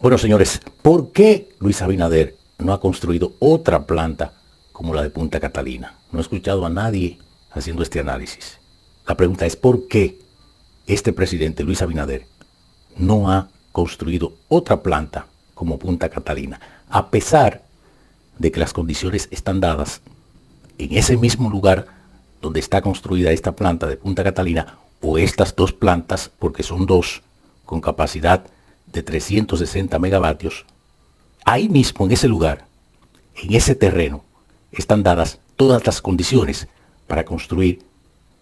Bueno, señores, ¿por qué Luis Abinader no ha construido otra planta como la de Punta Catalina? No he escuchado a nadie haciendo este análisis. La pregunta es, ¿por qué este presidente, Luis Abinader, no ha construido otra planta como Punta Catalina? A pesar de que las condiciones están dadas en ese mismo lugar donde está construida esta planta de Punta Catalina, o estas dos plantas, porque son dos, con capacidad de 360 megavatios, ahí mismo en ese lugar, en ese terreno, están dadas todas las condiciones para construir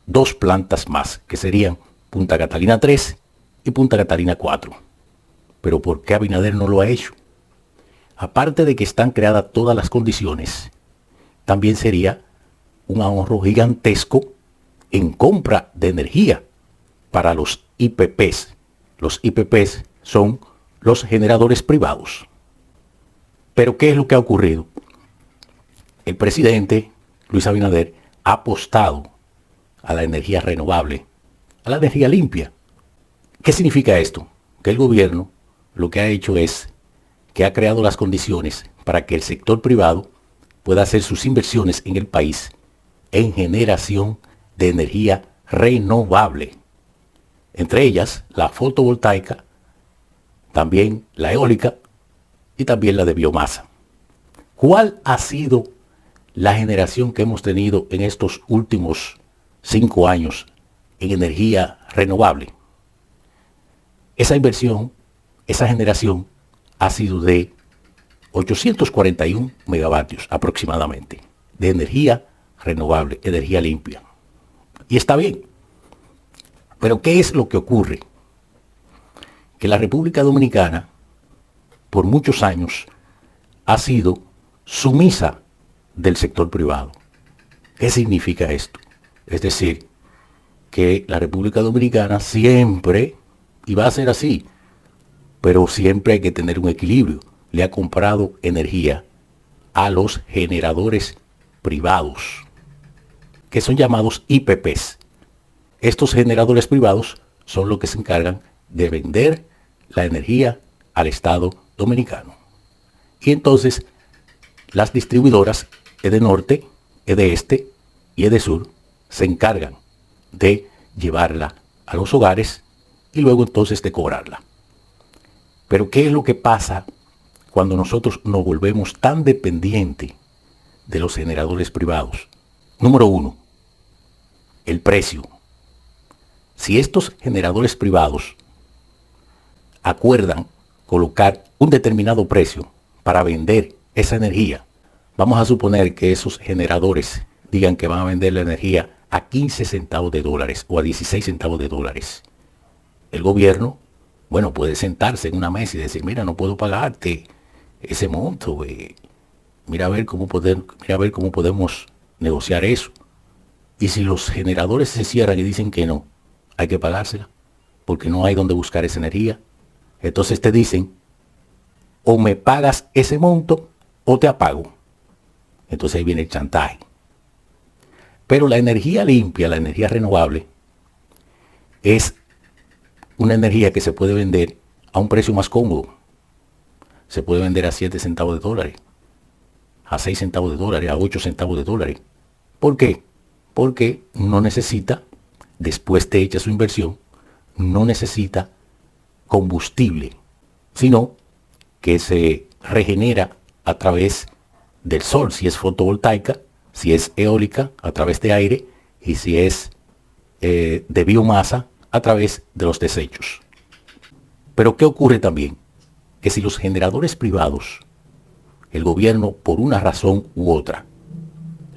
dos plantas más, que serían Punta Catalina 3 y Punta Catalina 4. Pero ¿por qué Abinader no lo ha hecho? Aparte de que están creadas todas las condiciones, también sería un ahorro gigantesco en compra de energía para los IPPs. Los IPPs son los generadores privados. Pero ¿qué es lo que ha ocurrido? El presidente Luis Abinader ha apostado a la energía renovable, a la energía limpia. ¿Qué significa esto? Que el gobierno lo que ha hecho es que ha creado las condiciones para que el sector privado pueda hacer sus inversiones en el país en generación de energía renovable. Entre ellas, la fotovoltaica, también la eólica y también la de biomasa. ¿Cuál ha sido la generación que hemos tenido en estos últimos 5 años en energía renovable? Esa inversión, esa generación ha sido de 841 megavatios aproximadamente de energía renovable, energía limpia. Y está bien. Pero ¿qué es lo que ocurre? Que la República Dominicana por muchos años ha sido sumisa del sector privado. ¿Qué significa esto? Es decir, que la República Dominicana siempre, y va a ser así, pero siempre hay que tener un equilibrio, le ha comprado energía a los generadores privados, que son llamados IPPs. Estos generadores privados son los que se encargan de vender la energía al Estado dominicano. Y entonces las distribuidoras EDENORTE, EDEESTE y EDESUR se encargan de llevarla a los hogares y luego entonces de cobrarla. Pero ¿qué es lo que pasa cuando nosotros nos volvemos tan dependientes de los generadores privados? Número uno, el precio. Si estos generadores privados acuerdan colocar un determinado precio para vender esa energía, vamos a suponer que esos generadores digan que van a vender la energía a 15 centavos de dólares o a 16 centavos de dólares. El gobierno, bueno, puede sentarse en una mesa y decir, mira, no puedo pagarte ese monto, mira a ver cómo podemos negociar eso. Y si los generadores se cierran y dicen que no, hay que pagársela, porque no hay donde buscar esa energía. Entonces te dicen, o me pagas ese monto o te apago. Entonces ahí viene el chantaje. Pero la energía limpia, la energía renovable, es una energía que se puede vender a un precio más cómodo. Se puede vender a 7 centavos de dólares, a 6 centavos de dólares, a 8 centavos de dólares. ¿Por qué? Porque no necesita, después de hecha su inversión, no necesita combustible, sino que se regenera a través del sol, si es fotovoltaica, si es eólica, a través de aire, y si es de biomasa, a través de los desechos. Pero ¿qué ocurre también? Que si los generadores privados, el gobierno, por una razón u otra,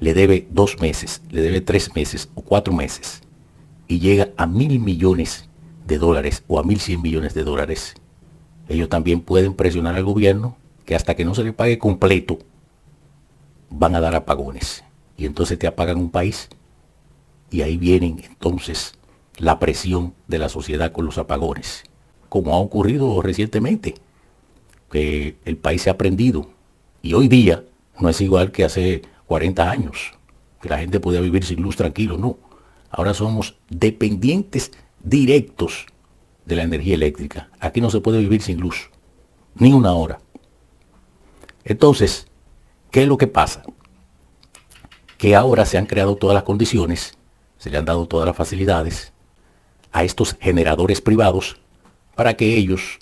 le debe 2 meses, le debe 3 meses o 4 meses, y llega a 1.000 millones de dólares o a 1.100 millones de dólares, ellos también pueden presionar al gobierno que hasta que no se le pague completo, van a dar apagones. Y entonces te apagan un país. Y ahí vienen entonces la presión de la sociedad con los apagones. Como ha ocurrido recientemente, que el país se ha prendido. Y hoy día no es igual que hace 40 años, que la gente podía vivir sin luz tranquilo, no. Ahora somos dependientes directos de la energía eléctrica. Aquí no se puede vivir sin luz. ni una hora. Entonces, ¿qué es lo que pasa? Que ahora se han creado todas las condiciones, se le han dado todas las facilidades a estos generadores privados para que ellos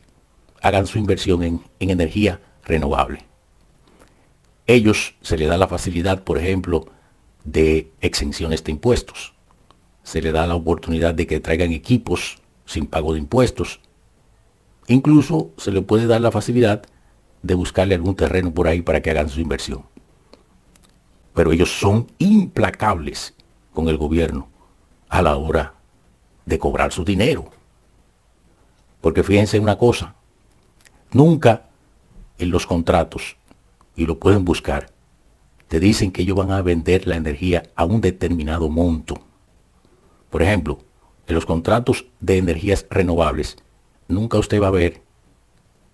hagan su inversión en energía renovable. Ellos se les da la facilidad, por ejemplo, de exenciones de impuestos. Se les da la oportunidad de que traigan equipos sin pago de impuestos. Incluso se les puede dar la facilidad de buscarle algún terreno por ahí para que hagan su inversión. Pero ellos son implacables con el gobierno a la hora de cobrar su dinero. Porque fíjense una cosa, nunca en los contratos, y lo pueden buscar, te dicen que ellos van a vender la energía a un determinado monto. Por ejemplo, en los contratos de energías renovables, nunca usted va a ver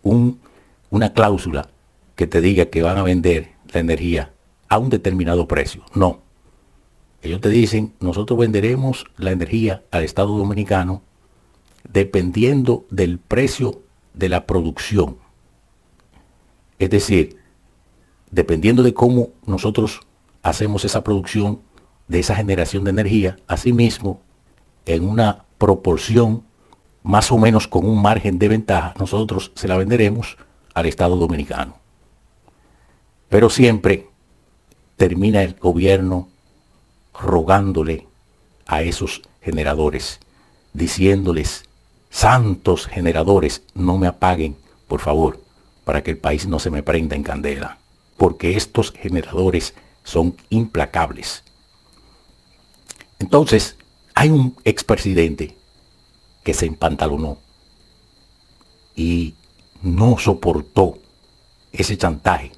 una cláusula que te diga que van a vender la energía a un determinado precio. No. Ellos te dicen, nosotros venderemos la energía al Estado Dominicano dependiendo del precio de la producción. Es decir, dependiendo de cómo nosotros hacemos esa producción de esa generación de energía, asimismo, en una proporción más o menos con un margen de ventaja, nosotros se la venderemos al Estado Dominicano. Pero siempre termina el gobierno rogándole a esos generadores, diciéndoles, santos generadores, no me apaguen, por favor, para que el país no se me prenda en candela, porque estos generadores son implacables. Entonces, hay un expresidente que se empantalonó y no soportó ese chantaje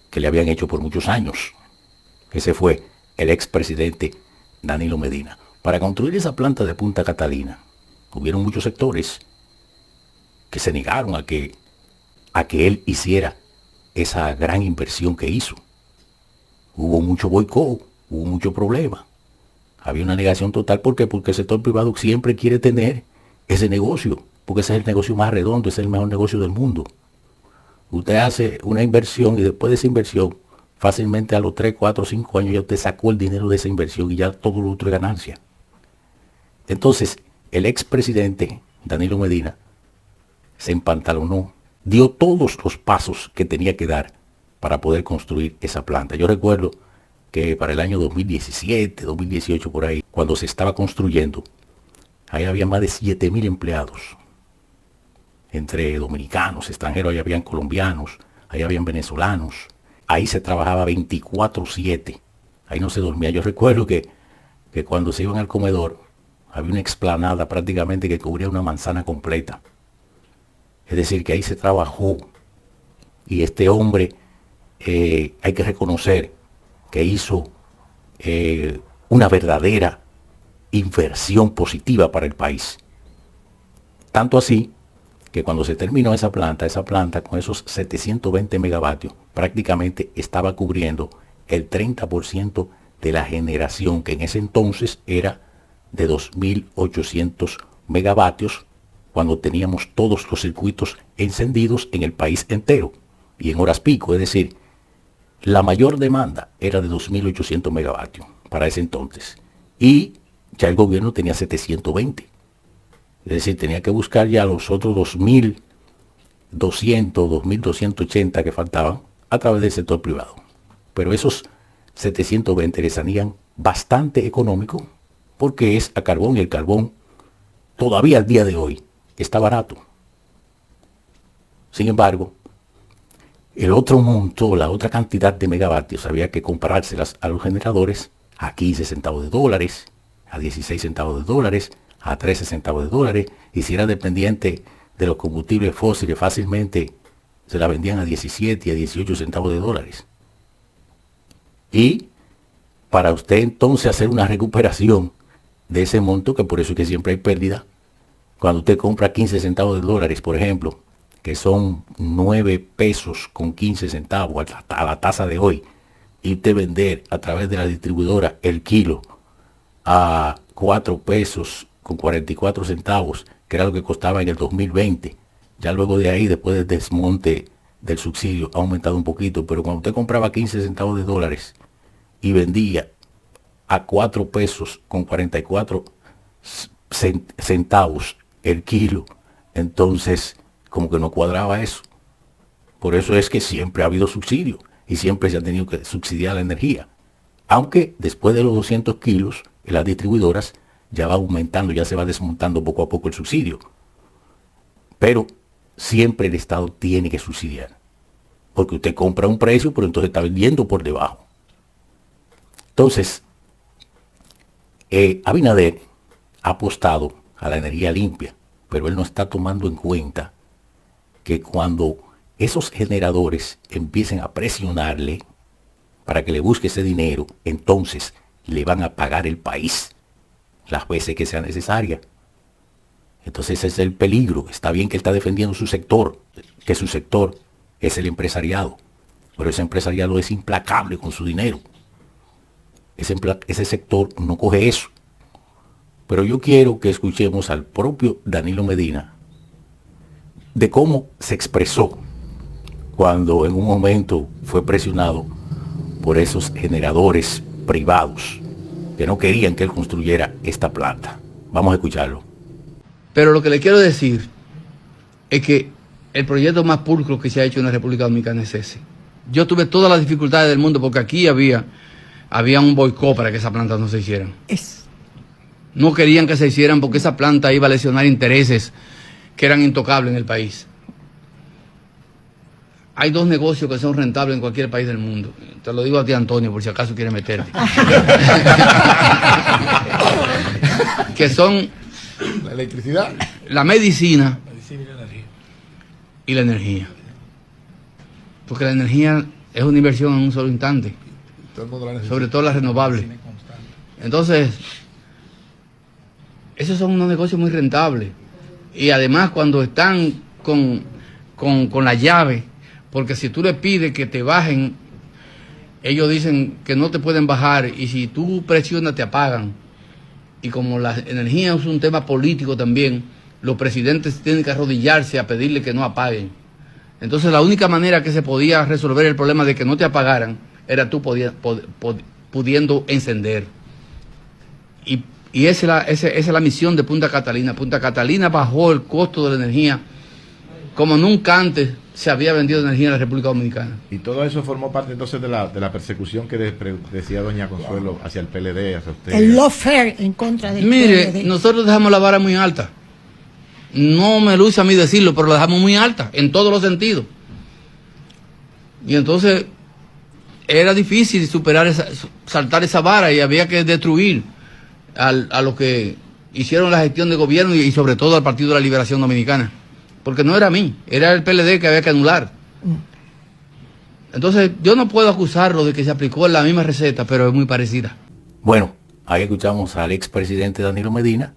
que le habían hecho por muchos años. Ese fue el expresidente Danilo Medina. Para construir esa planta de Punta Catalina, hubieron muchos sectores que se negaron a que él hiciera esa gran inversión que hizo. Hubo mucho boicot, hubo mucho problema. Había una negación total. ¿Por qué? Porque el sector privado siempre quiere tener ese negocio, porque ese es el negocio más redondo, ese es el mejor negocio del mundo. Usted hace una inversión y después de esa inversión, fácilmente a los 3, 4, 5 años ya usted sacó el dinero de esa inversión y ya todo lo otro es ganancia. Entonces, el expresidente Danilo Medina se empantalonó, dio todos los pasos que tenía que dar para poder construir esa planta. Yo recuerdo que para el año 2017, 2018 por ahí, cuando se estaba construyendo, ahí había más de 7.000 empleados, entre dominicanos, extranjeros, ahí habían colombianos, ahí habían venezolanos, ahí se trabajaba 24/7, ahí no se dormía. Yo recuerdo que cuando se iban al comedor, había una explanada prácticamente que cubría una manzana completa. Es decir, que ahí se trabajó. Y este hombre, hay que reconocer que hizo una verdadera inversión positiva para el país. Tanto así que cuando se terminó esa planta con esos 720 megavatios, prácticamente estaba cubriendo el 30% de la generación, que en ese entonces era de 2.800 megavatios, cuando teníamos todos los circuitos encendidos en el país entero y en horas pico. Es decir, la mayor demanda era de 2.800 megavatios para ese entonces. Y ya el gobierno tenía 720. Es decir, tenía que buscar ya los otros 2.200, 2.280 que faltaban a través del sector privado. Pero esos 720 les salían bastante económico porque es a carbón, y el carbón todavía al día de hoy está barato. Sin embargo, el otro monto, la otra cantidad de megavatios, había que comprárselas a los generadores a 15 centavos de dólares, a 16 centavos de dólares, a 13 centavos de dólares. Y si era dependiente de los combustibles fósiles, fácilmente se la vendían a 17 y a 18 centavos de dólares. Y para usted entonces hacer una recuperación de ese monto, que por eso es que siempre hay pérdida, cuando usted compra 15 centavos de dólares, por ejemplo, que son 9 pesos con 15 centavos a la tasa de hoy, y usted vender a través de la distribuidora el kilo a 4 pesos con 44 centavos, que era lo que costaba en el 2020, Ya luego de ahí, después del desmonte del subsidio, ha aumentado un poquito, pero cuando usted compraba 15 centavos de dólares y vendía a 4 pesos con 44 centavos el kilo, entonces como que no cuadraba eso. Por eso es que siempre ha habido subsidio y siempre se ha tenido que subsidiar la energía. Aunque después de los 200 kilos, en las distribuidoras ya va aumentando, ya se va desmontando poco a poco el subsidio. Pero siempre el Estado tiene que subsidiar. Porque usted compra un precio, pero entonces está vendiendo por debajo. Entonces, Abinader ha apostado a la energía limpia, pero él no está tomando en cuenta que cuando esos generadores empiecen a presionarle para que le busque ese dinero, entonces le van a pagar el país las veces que sea necesaria. Entonces ese es el peligro. Está bien que él está defendiendo su sector, que su sector es el empresariado, pero ese empresariado es implacable con su dinero. Ese sector no coge eso. Pero yo quiero que escuchemos al propio Danilo Medina de cómo se expresó cuando en un momento fue presionado por esos generadores privados que no querían que él construyera esta planta. Vamos a escucharlo. Pero lo que le quiero decir es que el proyecto más pulcro que se ha hecho en la República Dominicana es ese. Yo tuve todas las dificultades del mundo porque aquí había un boicot para que esas plantas no se hicieran. No querían que se hicieran porque esa planta iba a lesionar intereses que eran intocables en el país. Hay 2 negocios que son rentables en cualquier país del mundo. Te lo digo a ti, Antonio, por si acaso quieres meterte. Que son la electricidad, la medicina y la energía. Porque la energía es una inversión en un solo instante. Sobre todo las renovables. Entonces, esos son unos negocios muy rentables. Y además cuando están con la llave, porque si tú le pides que te bajen, ellos dicen que no te pueden bajar y si tú presionas te apagan. Y como la energía es un tema político también, los presidentes tienen que arrodillarse a pedirle que no apaguen. Entonces la única manera que se podía resolver el problema de que no te apagaran era tú pudiendo encender. Y esa es la misión de Punta Catalina. Punta Catalina bajó el costo de la energía como nunca antes se había vendido energía en la República Dominicana. Y todo eso formó parte entonces de la persecución que decía doña Consuelo hacia el PLD, hacia usted. El lawfare en contra del Mire, PLD. nosotros dejamos la vara muy alta. No me luce a mí decirlo, pero la dejamos muy alta, en todos los sentidos. Y entonces era difícil saltar esa vara y había que destruir a los que hicieron la gestión de gobierno y sobre todo al Partido de la Liberación Dominicana. Porque no era a mí, era el PLD que había que anular. Entonces yo no puedo acusarlo de que se aplicó la misma receta, pero es muy parecida. Bueno, ahí escuchamos al expresidente Danilo Medina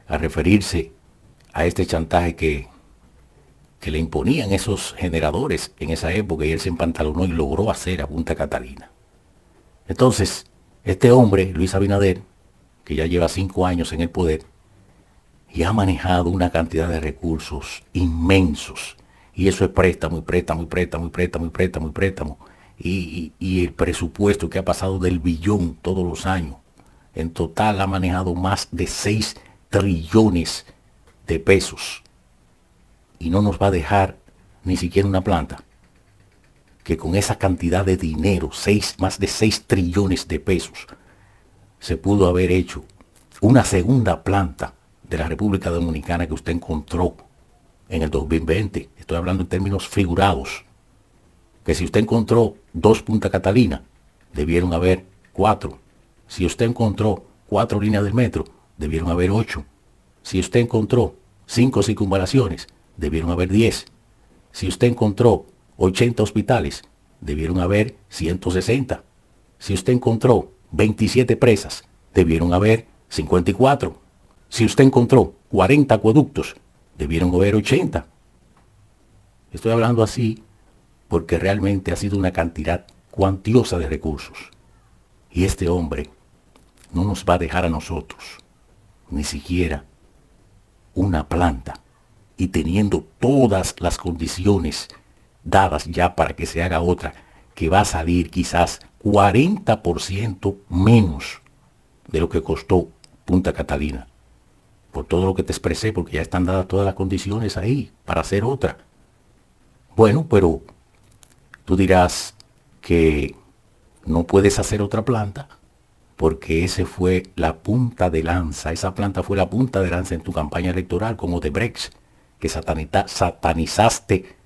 a referirse a este chantaje que le imponían esos generadores en esa época y él se empantalonó y logró hacer a Punta Catalina. Entonces, este hombre, Luis Abinader, que ya lleva 5 años en el poder, y ha manejado una cantidad de recursos inmensos. Y eso es préstamo, y préstamo, y préstamo, y préstamo, y préstamo, y préstamo. Y el presupuesto que ha pasado del billón todos los años. En total ha manejado más de 6 trillones de pesos. Y no nos va a dejar ni siquiera una planta. Que con esa cantidad de dinero, más de 6 trillones de pesos, se pudo haber hecho una segunda planta de la República Dominicana que usted encontró en el 2020. Estoy hablando en términos figurados. Que si usted encontró 2 Punta Catalina, debieron haber 4. Si usted encontró 4 líneas del metro, debieron haber 8. Si usted encontró 5 circunvalaciones, debieron haber 10. Si usted encontró 80 hospitales, debieron haber 160. Si usted encontró 27 presas, debieron haber 54. Si usted encontró 40 acueductos, debieron haber 80. Estoy hablando así porque realmente ha sido una cantidad cuantiosa de recursos. Y este hombre no nos va a dejar a nosotros ni siquiera una planta y teniendo todas las condiciones dadas ya para que se haga otra, que va a salir quizás 40% menos de lo que costó Punta Catalina. Por todo lo que te expresé, porque ya están dadas todas las condiciones ahí para hacer otra. Bueno, pero tú dirás que no puedes hacer otra planta porque ese fue la punta de lanza. Esa planta fue la punta de lanza en tu campaña electoral con Odebrecht, que satanizaste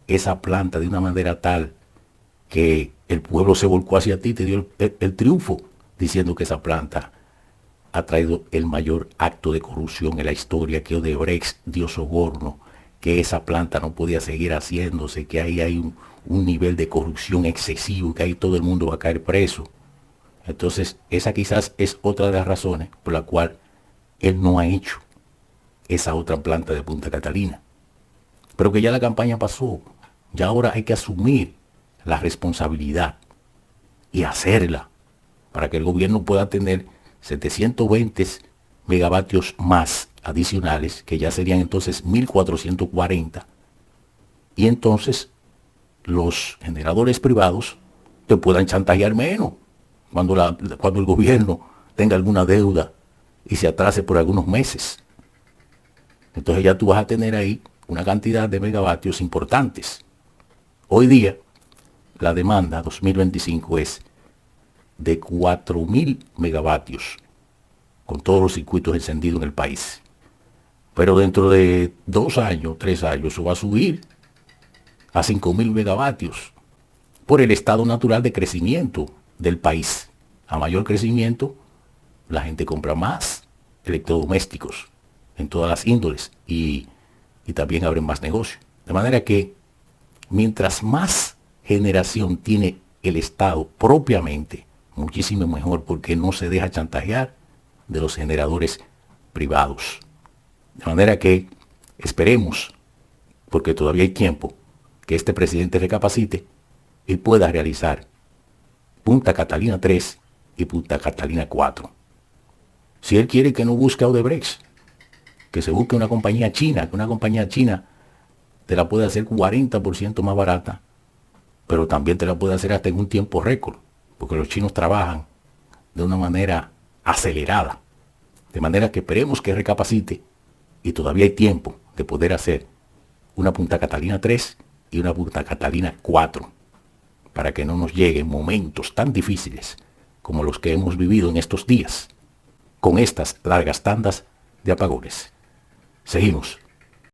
esa planta de una manera tal que el pueblo se volcó hacia ti, te dio el triunfo, diciendo que esa planta ha traído el mayor acto de corrupción en la historia, que Odebrecht dio soborno, que esa planta no podía seguir haciéndose, que ahí hay un nivel de corrupción excesivo, que ahí todo el mundo va a caer preso. Entonces, esa quizás es otra de las razones por la cual él no ha hecho esa otra planta de Punta Catalina. Pero que ya la campaña pasó, ya ahora hay que asumir la responsabilidad y hacerla para que el gobierno pueda tener 720 megavatios más adicionales, que ya serían entonces 1440. Y entonces los generadores privados te puedan chantajear menos cuando el gobierno tenga alguna deuda y se atrase por algunos meses. Entonces ya tú vas a tener ahí una cantidad de megavatios importantes. Hoy día la demanda 2025 es de 4.000 megavatios con todos los circuitos encendidos en el país. Pero dentro de 2 años, 3 años, eso va a subir a 5.000 megavatios por el estado natural de crecimiento del país. A mayor crecimiento, la gente compra más electrodomésticos en todas las índoles y también abren más negocios. De manera que mientras más generación tiene el Estado propiamente, muchísimo mejor, porque no se deja chantajear de los generadores privados. De manera que esperemos, porque todavía hay tiempo, que este presidente recapacite y pueda realizar Punta Catalina 3 y Punta Catalina 4. Si él quiere que no busque a Odebrecht, que se busque una compañía china, que una compañía china te la puede hacer 40% más barata, pero también te la puede hacer hasta en un tiempo récord, porque los chinos trabajan de una manera acelerada. De manera que esperemos que recapacite y todavía hay tiempo de poder hacer una Punta Catalina 3 y una Punta Catalina 4, para que no nos lleguen momentos tan difíciles como los que hemos vivido en estos días, con estas largas tandas de apagones. Seguimos